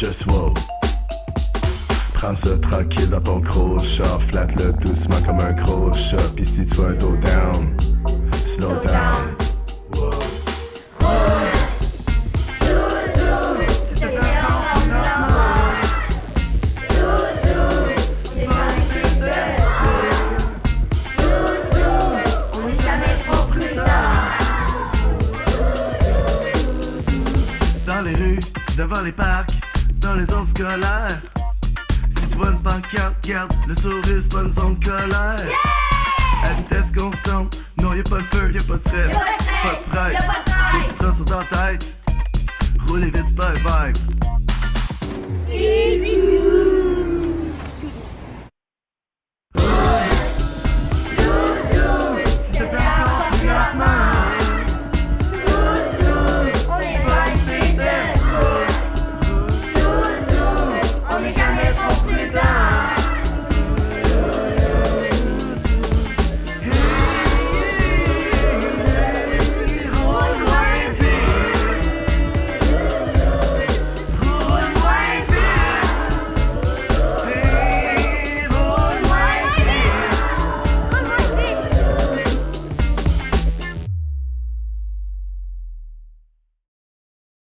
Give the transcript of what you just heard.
Just wow. Prends ça tranquille dans ton crochet, flatte-le doucement comme un crochet. Pis si tu veux un dos down, slow down. Wow. Devant les parcs, dans les zones scolaires. Si tu vois une pancarte, garde le sourire, c'est pas une zone colère. Yeah! À vitesse constante, non y'a pas de feu, y'a pas de stress, pas de presse. Faut que tu te rentres sur ta tête, rouler vite, c'est pas un vibe. C'est